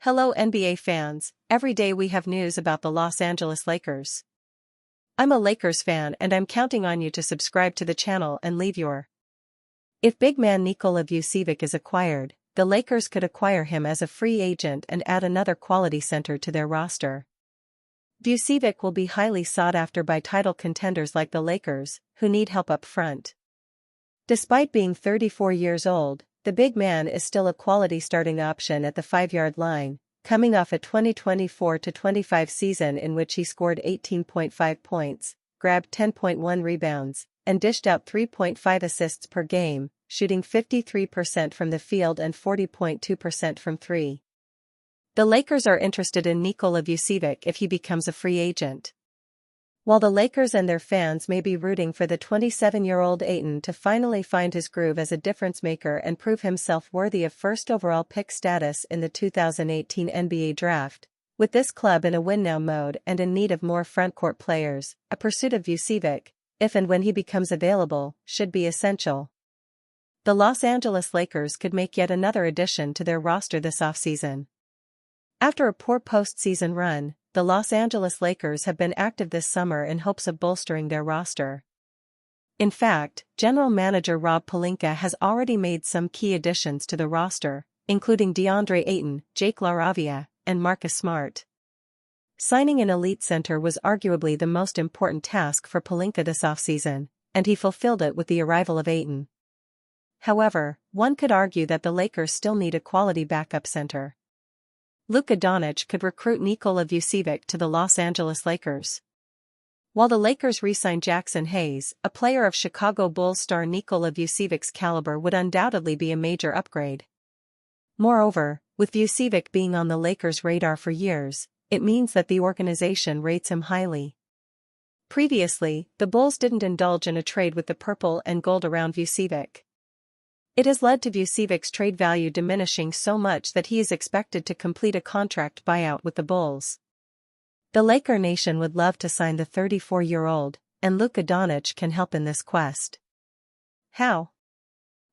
Hello NBA fans, every day we have news about the Los Angeles Lakers. I'm a Lakers fan and I'm counting on you to subscribe to the channel and leave your. If big man Nikola Vucevic is acquired, the Lakers could acquire him as a free agent and add another quality center to their roster. Vucevic will be highly sought after by title contenders like the Lakers, who need help up front. Despite being 34 years old, the big man is still a quality starting option at the 5-yard line, coming off a 2024-25 season in which he scored 18.5 points, grabbed 10.1 rebounds, and dished out 3.5 assists per game, shooting 53% from the field and 40.2% from three. The Lakers are interested in Nikola Vucevic if he becomes a free agent. While the Lakers and their fans may be rooting for the 27-year-old Ayton to finally find his groove as a difference-maker and prove himself worthy of first overall pick status in the 2018 NBA Draft, with this club in a win-now mode and in need of more frontcourt players, a pursuit of Vucevic, if and when he becomes available, should be essential. The Los Angeles Lakers could make yet another addition to their roster this offseason. After a poor postseason run, the Los Angeles Lakers have been active this summer in hopes of bolstering their roster. In fact, General Manager Rob Pelinka has already made some key additions to the roster, including DeAndre Ayton, Jake LaRavia, and Marcus Smart. Signing an elite center was arguably the most important task for Pelinka this offseason, and he fulfilled it with the arrival of Ayton. However, one could argue that the Lakers still need a quality backup center. LUKA could recruit Nikola Vucevic to the Los Angeles Lakers. While the Lakers re-sign Jackson Hayes, a player of Chicago Bulls star Nikola Vucevic's caliber would undoubtedly be a major upgrade. Moreover, with Vucevic being on the Lakers' radar for years, it means that the organization rates him highly. Previously, the Bulls didn't indulge in a trade with the purple and gold around Vucevic. It has led to Vucevic's trade value diminishing so much that he is expected to complete a contract buyout with the Bulls. The Laker Nation would love to sign the 34-year-old, and Luka Doncic can help in this quest. How?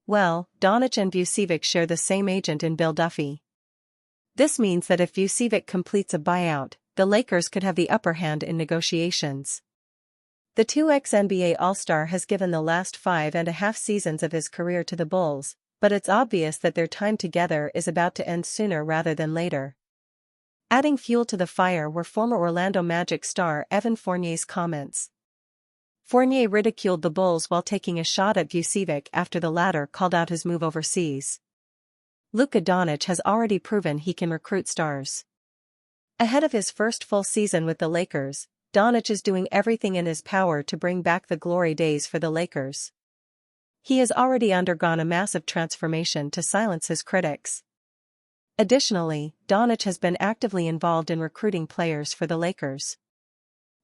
Well, Doncic and Vucevic share the same agent in Bill Duffy. This means that if Vucevic completes a buyout, the Lakers could have the upper hand in negotiations. The 2x-NBA All-Star has given the last 5.5 seasons of his career to the Bulls, but it's obvious that their time together is about to end sooner rather than later. Adding fuel to the fire were former Orlando Magic star Evan Fournier's comments. Fournier ridiculed the Bulls while taking a shot at Vucevic after the latter called out his move overseas. Luka Doncic has already proven he can recruit stars. Ahead of his first full season with the Lakers, Doncic is doing everything in his power to bring back the glory days for the Lakers. He has already undergone a massive transformation to silence his critics. Additionally, Doncic has been actively involved in recruiting players for the Lakers.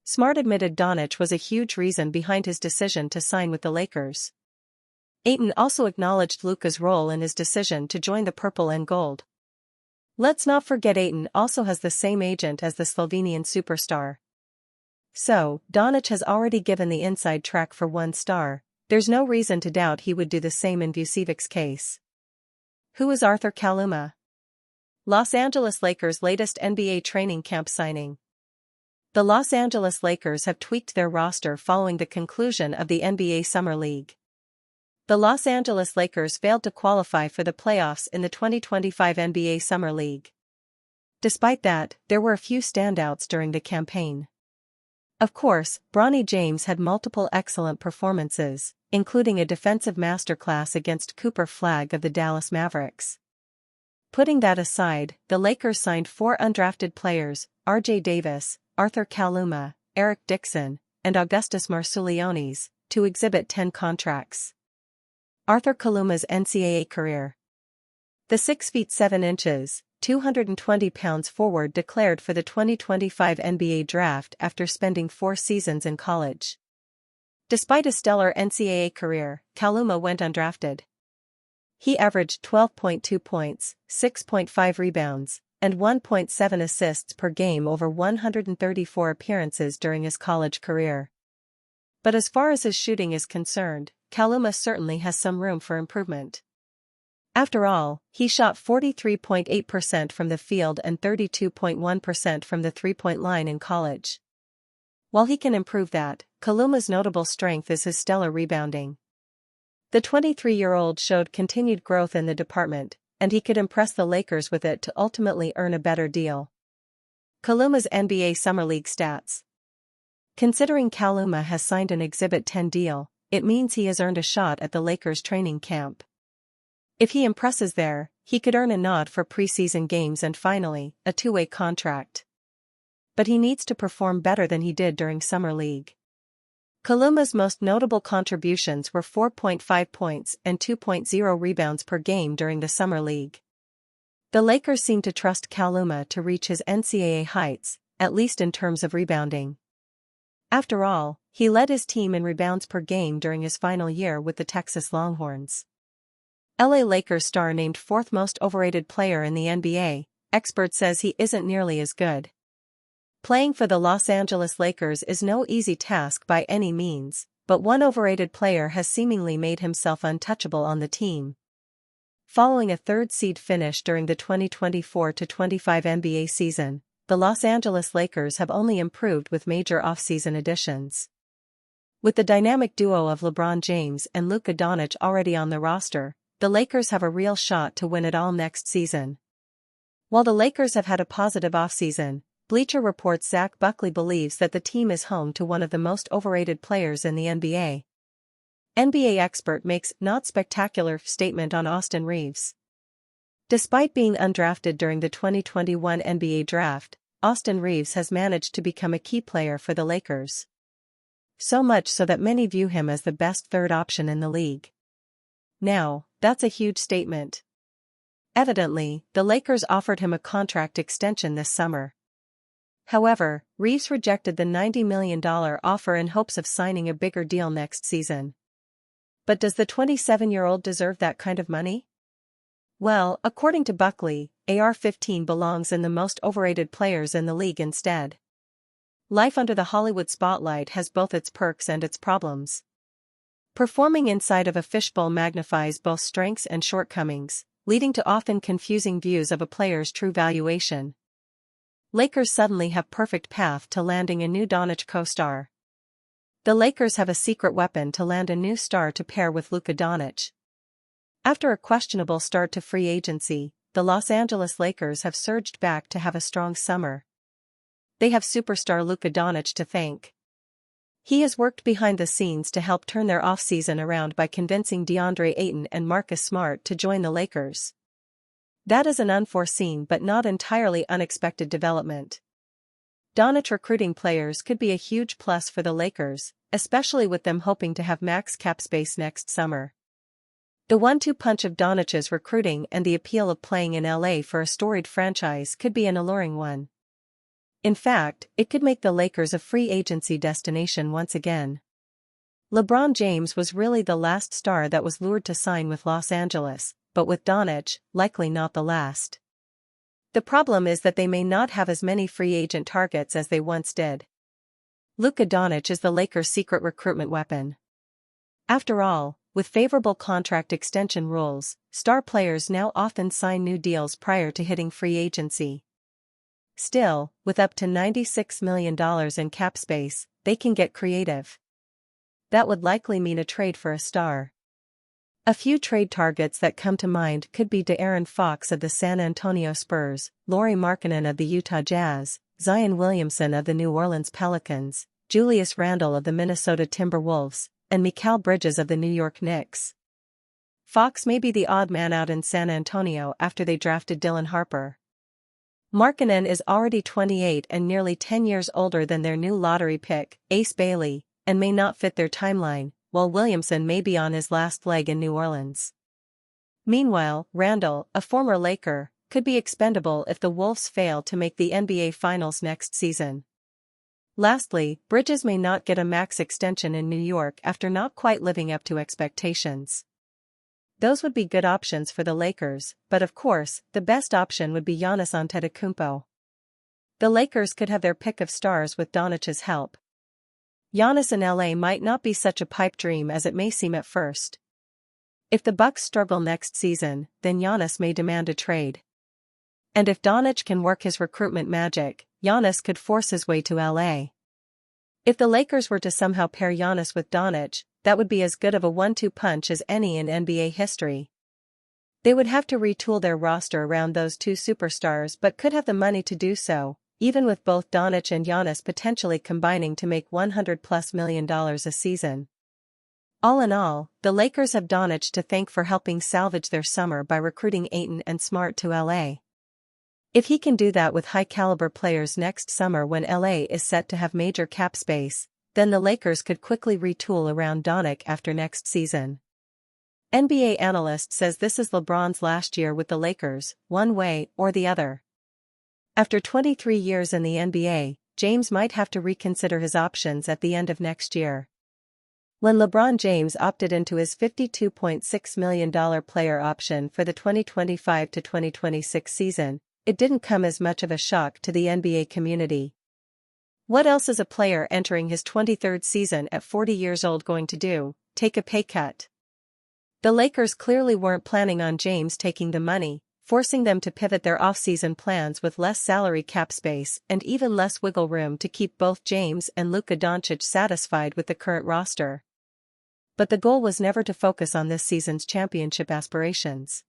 Smart admitted Doncic was a huge reason behind his decision to sign with the Lakers. Ayton also acknowledged Luka's role in his decision to join the purple and gold. Let's not forget Ayton also has the same agent as the Slovenian superstar. So, Doncic has already given the inside track for one star, there's no reason to doubt he would do the same in Vucevic's case. Who is Arthur Kaluma? Los Angeles Lakers' latest NBA training camp signing. The Los Angeles Lakers have tweaked their roster following the conclusion of the NBA Summer League. The Los Angeles Lakers failed to qualify for the playoffs in the 2025 NBA Summer League. Despite that, there were a few standouts during the campaign. Of course, Bronny James had multiple excellent performances, including a defensive masterclass against Cooper Flagg of the Dallas Mavericks. Putting that aside, the Lakers signed 4 undrafted players, R.J. Davis, Arthur Kaluma, Eric Dixon, and Augustus Marsulionis, to exhibit 10 contracts. Arthur Kaluma's NCAA career. The 6 feet 7 inches, 220 pounds forward declared for the 2025 NBA Draft after spending 4 seasons in college. Despite a stellar NCAA career, Kaluma went undrafted. He averaged 12.2 points, 6.5 rebounds, and 1.7 assists per game over 134 appearances during his college career. But as far as his shooting is concerned, Kaluma certainly has some room for improvement. After all, he shot 43.8% from the field and 32.1% from the three-point line in college. While he can improve that, Kaluma's notable strength is his stellar rebounding. The 23-year-old showed continued growth in the department, and he could impress the Lakers with it to ultimately earn a better deal. Kaluma's NBA Summer League stats. Considering Kaluma has signed an Exhibit 10 deal, it means he has earned a shot at the Lakers training camp. If he impresses there, he could earn a nod for preseason games and finally, a two-way contract. But he needs to perform better than he did during Summer League. Kaluma's most notable contributions were 4.5 points and 2.0 rebounds per game during the Summer League. The Lakers seem to trust Kaluma to reach his NCAA heights, at least in terms of rebounding. After all, he led his team in rebounds per game during his final year with the Texas Longhorns. LA Lakers star named fourth most overrated player in the NBA, expert says he isn't nearly as good. Playing for the Los Angeles Lakers is no easy task by any means, but one overrated player has seemingly made himself untouchable on the team. Following a third-seed finish during the 2024-25 NBA season, the Los Angeles Lakers have only improved with major offseason additions. With the dynamic duo of LeBron James and Luka Doncic already on the roster, the Lakers have a real shot to win it all next season. While the Lakers have had a positive offseason, Bleacher Report's Zach Buckley believes that the team is home to one of the most overrated players in the NBA. NBA expert makes not spectacular statement on Austin Reaves. Despite being undrafted during the 2021 NBA draft, Austin Reaves has managed to become a key player for the Lakers. So much so that many view him as the best third option in the league. Now, that's a huge statement. Evidently, the Lakers offered him a contract extension this summer. However, Reaves rejected the $90 million offer in hopes of signing a bigger deal next season. But does the 27-year-old deserve that kind of money? Well, according to Buckley, AR-15 belongs in the most overrated players in the league instead. Life under the Hollywood spotlight has both its perks and its problems. Performing inside of a fishbowl magnifies both strengths and shortcomings, leading to often confusing views of a player's true valuation. Lakers suddenly have perfect path to landing a new Doncic co-star. The Lakers have a secret weapon to land a new star to pair with Luka Doncic. After a questionable start to free agency, the Los Angeles Lakers have surged back to have a strong summer. They have superstar Luka Doncic to thank. He has worked behind the scenes to help turn their offseason around by convincing DeAndre Ayton and Marcus Smart to join the Lakers. That is an unforeseen but not entirely unexpected development. Doncic recruiting players could be a huge plus for the Lakers, especially with them hoping to have max cap space next summer. The 1-2 punch of Doncic's recruiting and the appeal of playing in LA for a storied franchise could be an alluring one. In fact, it could make the Lakers a free agency destination once again. LeBron James was really the last star that was lured to sign with Los Angeles, but with Doncic, likely not the last. The problem is that they may not have as many free agent targets as they once did. Luka Doncic is the Lakers' secret recruitment weapon. After all, with favorable contract extension rules, star players now often sign new deals prior to hitting free agency. Still, with up to $96 million in cap space, they can get creative. That would likely mean a trade for a star. A few trade targets that come to mind could be De'Aaron Fox of the San Antonio Spurs, Lauri Markkanen of the Utah Jazz, Zion Williamson of the New Orleans Pelicans, Julius Randle of the Minnesota Timberwolves, and Mikal Bridges of the New York Knicks. Fox may be the odd man out in San Antonio after they drafted Dylan Harper. Markkanen is already 28 and nearly 10 years older than their new lottery pick, Ace Bailey, and may not fit their timeline, while Williamson may be on his last leg in New Orleans. Meanwhile, Randle, a former Laker, could be expendable if the Wolves fail to make the NBA Finals next season. Lastly, Bridges may not get a max extension in New York after not quite living up to expectations. Those would be good options for the Lakers, but of course, the best option would be Giannis Antetokounmpo. The Lakers could have their pick of stars with Doncic's help. Giannis in LA might not be such a pipe dream as it may seem at first. If the Bucks struggle next season, then Giannis may demand a trade. And if DONCIC can work his recruitment magic, Giannis could force his way to LA. If the Lakers were to somehow pair Giannis with DONCIC, that would be as good of a 1-2 punch as any in NBA history. They would have to retool their roster around those two superstars but could have the money to do so, even with both DONCIC and Giannis potentially combining to make $100+ million a season. All in all, the Lakers have DONCIC to thank for helping salvage their summer by recruiting Ayton and Smart to LA. If he can do that with high-caliber players next summer when LA is set to have major cap space, then the Lakers could quickly retool around DONCIC after next season. NBA analyst says this is LeBron's last year with the Lakers, one way or the other. After 23 years in the NBA, James might have to reconsider his options at the end of next year. When LeBron James opted into his $52.6 million player option for the 2025 to 2026 season, it didn't come as much of a shock to the NBA community. What else is a player entering his 23rd season at 40 years old going to do? Take a pay cut? The Lakers clearly weren't planning on James taking the money, forcing them to pivot their off-season plans with less salary cap space and even less wiggle room to keep both James and LUKA Doncic satisfied with the current roster. But the goal was never to focus on this season's championship aspirations.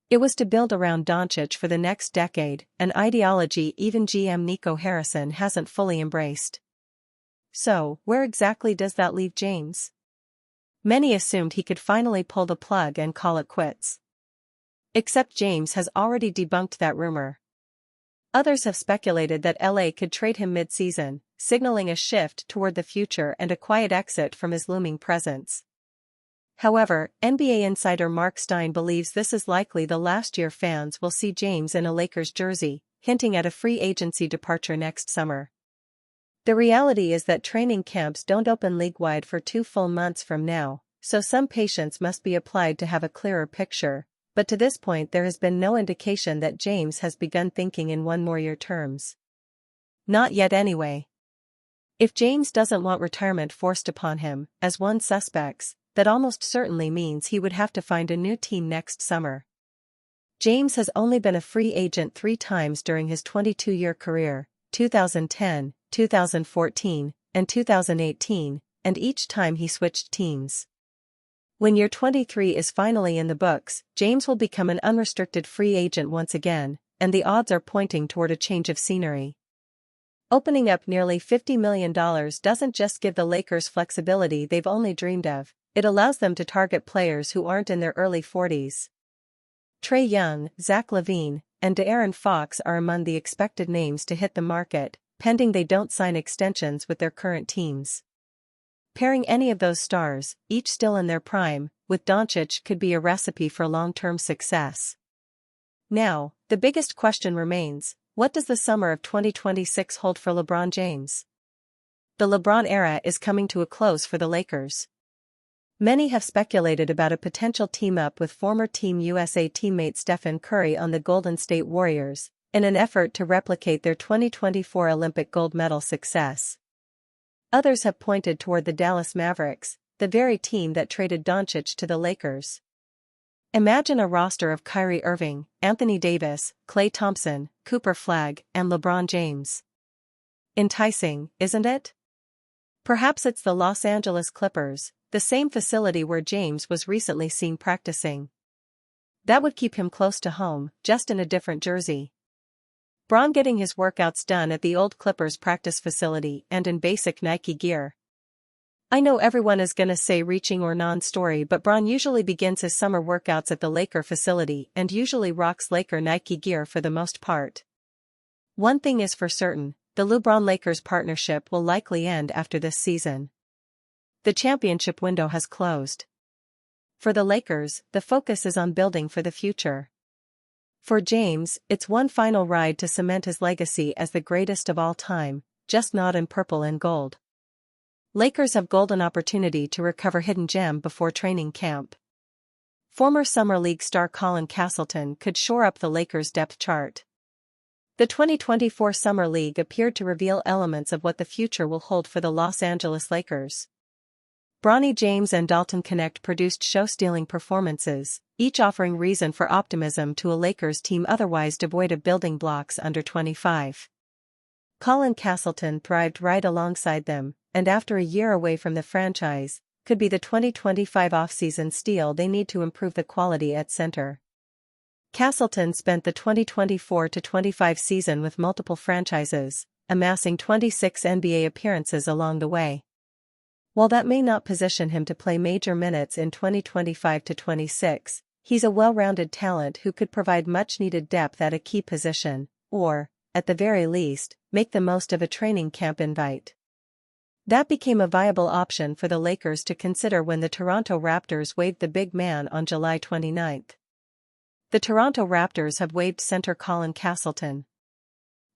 It was to build around Doncic for the next decade, an ideology even GM Nico Harrison hasn't fully embraced. So, where exactly does that leave James? Many assumed he could finally pull the plug and call it quits. Except James has already debunked that rumor. Others have speculated that LA could trade him mid-season, signaling a shift toward the future and a quiet exit from his looming presence. However, NBA insider Mark Stein believes this is likely the last year fans will see James in a Lakers jersey, hinting at a free agency departure next summer. The reality is that training camps don't open league-wide for 2 full months from now, so some patience must be applied to have a clearer picture, but to this point there has been no indication that James has begun thinking in one-more-year terms. Not yet anyway. If James doesn't want retirement forced upon him, as one suspects, that almost certainly means he would have to find a new team next summer. James has only been a free agent 3 times during his 22-year career, 2010, 2014, and 2018, and each time he switched teams. When year 23 is finally in the books, James will become an unrestricted free agent once again, and the odds are pointing toward a change of scenery. Opening up nearly $50 million doesn't just give the Lakers flexibility they've only dreamed of, it allows them to target players who aren't in their early 40s. Trae Young, Zach LaVine, and De'Aaron Fox are among the expected names to hit the market, pending they don't sign extensions with their current teams. Pairing any of those stars, each still in their prime, with Doncic could be a recipe for long-term success. Now, the biggest question remains, what does the summer of 2026 hold for LeBron James? The LeBron era is coming to a close for the Lakers. Many have speculated about a potential team-up with former Team USA teammate Stephen Curry on the Golden State Warriors, in an effort to replicate their 2024 Olympic gold medal success. Others have pointed toward the Dallas Mavericks, the very team that traded Doncic to the Lakers. Imagine a roster of Kyrie Irving, Anthony Davis, Klay Thompson, Cooper Flagg, and LeBron James. Enticing, isn't it? Perhaps it's the Los Angeles Clippers, the same facility where James was recently seen practicing. That would keep him close to home, just in a different jersey. Bron getting his workouts done at the old Clippers practice facility and in basic Nike gear. I know everyone is gonna say reaching or non-story, but Bron usually begins his summer workouts at the Laker facility and usually rocks Laker Nike gear for the most part. One thing is for certain, the LeBron-Lakers partnership will likely end after this season. The championship window has closed. For the Lakers, the focus is on building for the future. For James, it's one final ride to cement his legacy as the greatest of all time, just not in purple and gold. Lakers have golden opportunity to recover hidden gem before training camp. Former Summer League star Colin Castleton could shore up the Lakers' depth chart. The 2024 Summer League appeared to reveal elements of what the future will hold for the Los Angeles Lakers. Bronny James and Dalton Knecht produced show-stealing performances, each offering reason for optimism to a Lakers team otherwise devoid of building blocks under 25. Colin Castleton thrived right alongside them, and after a year away from the franchise, could be the 2025 offseason steal they need to improve the quality at center. Castleton spent the 2024-25 season with multiple franchises, amassing 26 NBA appearances along the way. While that may not position him to play major minutes in 2025-26, he's a well-rounded talent who could provide much-needed depth at a key position, or, at the very least, make the most of a training camp invite. That became a viable option for the Lakers to consider when the Toronto Raptors waived the big man on July 29. The Toronto Raptors have waived center Colin Castleton.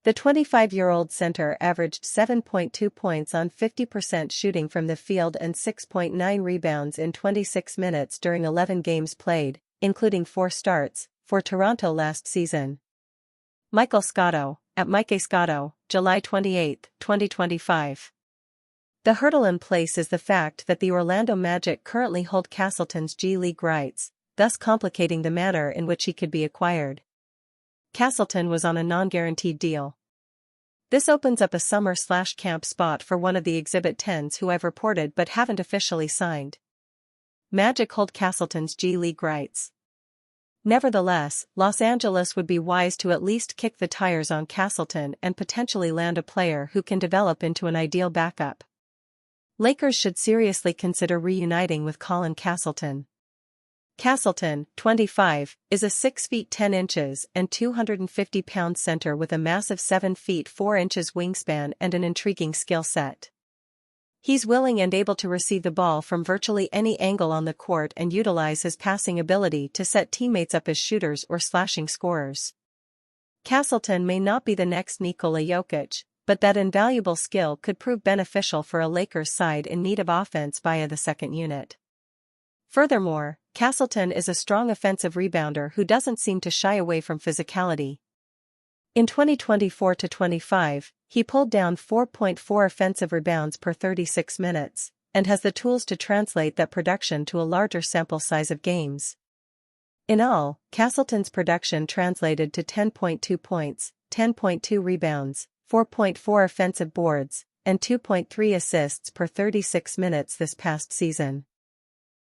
The 25-year-old center averaged 7.2 points on 50% shooting from the field and 6.9 rebounds in 26 minutes during 11 games played, including 4 starts, for Toronto last season. Michael Scotto, at Mike Scotto, July 28, 2025. The hurdle in place is the fact that the Orlando Magic currently hold Castleton's G League rights, thus complicating the manner in which he could be acquired. Castleton was on a non-guaranteed deal. This opens up a summer/camp spot for one of the Exhibit 10s who I've reported but haven't officially signed. Magic hold Castleton's G League rights. Nevertheless, Los Angeles would be wise to at least kick the tires on Castleton and potentially land a player who can develop into an ideal backup. Lakers should seriously consider reuniting with Colin Castleton. Castleton, 25, is a 6 feet 10 inches and 250-pound center with a massive 7 feet 4 inches wingspan and an intriguing skill set. He's willing and able to receive the ball from virtually any angle on the court and utilize his passing ability to set teammates up as shooters or slashing scorers. Castleton may not be the next Nikola Jokic, but that invaluable skill could prove beneficial for a Lakers side in need of offense via the second unit. Furthermore, Castleton is a strong offensive rebounder who doesn't seem to shy away from physicality. In 2024-25, he pulled down 4.4 offensive rebounds per 36 minutes, and has the tools to translate that production to a larger sample size of games. In all, Castleton's production translated to 10.2 points, 10.2 rebounds, 4.4 offensive boards, and 2.3 assists per 36 minutes this past season.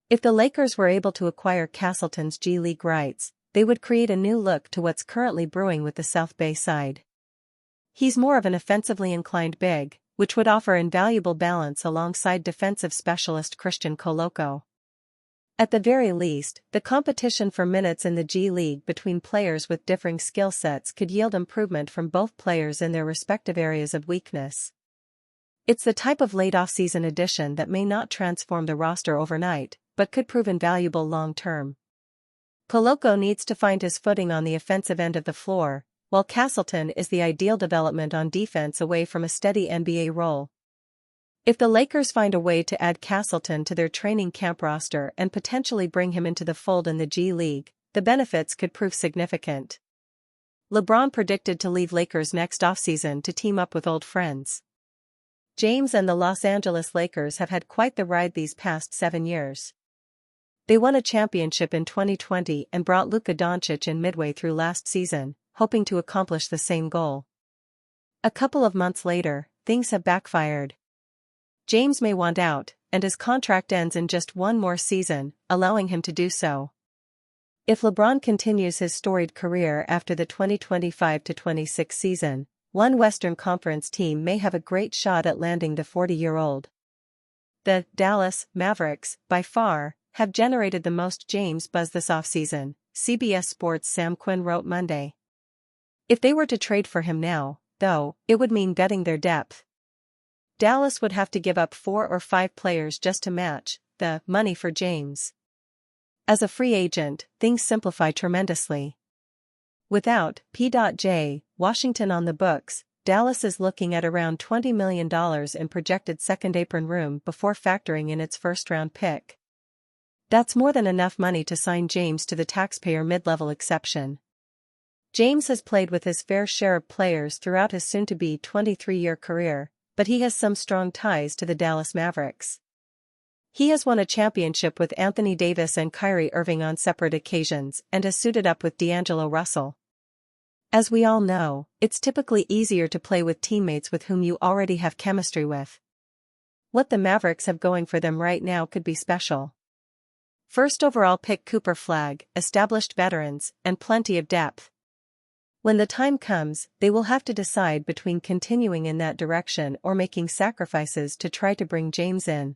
If the Lakers were able to acquire Castleton's G League rights, they would create a new look to what's currently brewing with the South Bay side. He's more of an offensively inclined big, which would offer invaluable balance alongside defensive specialist Christian Koloko. At the very least, the competition for minutes in the G League between players with differing skill sets could yield improvement from both players in their respective areas of weakness. It's the type of late off-season addition that may not transform the roster overnight, but could prove invaluable long-term. Koloko needs to find his footing on the offensive end of the floor, while Castleton is the ideal development on defense away from a steady NBA role. If the Lakers find a way to add Castleton to their training camp roster and potentially bring him into the fold in the G League, the benefits could prove significant. LeBron predicted to leave Lakers next offseason to team up with old friends. James and the Los Angeles Lakers have had quite the ride these past 7 years. They won a championship in 2020 and brought Luka Doncic in midway through last season, hoping to accomplish the same goal. A couple of months later, things have backfired. James may want out, and his contract ends in just one more season, allowing him to do so. If LeBron continues his storied career after the 2025-26 season, one Western Conference team may have a great shot at landing the 40-year-old. The Dallas Mavericks, by far, have generated the most James buzz this offseason, CBS Sports' Sam Quinn wrote Monday. If they were to trade for him now, though, it would mean gutting their depth. Dallas would have to give up 4 or 5 players just to match the money for James. As a free agent, things simplify tremendously. Without P.J. Washington on the books, Dallas is looking at around $20 million in projected second apron room before factoring in its first-round pick. That's more than enough money to sign James to the taxpayer mid-level exception. James has played with his fair share of players throughout his soon-to-be 23-year career, but he has some strong ties to the Dallas Mavericks. He has won a championship with Anthony Davis and Kyrie Irving on separate occasions and has suited up with D'Angelo Russell. As we all know, it's typically easier to play with teammates with whom you already have chemistry with. What the Mavericks have going for them right now could be special. First overall pick Cooper Flagg, established veterans, and plenty of depth. When the time comes, they will have to decide between continuing in that direction or making sacrifices to try to bring James in.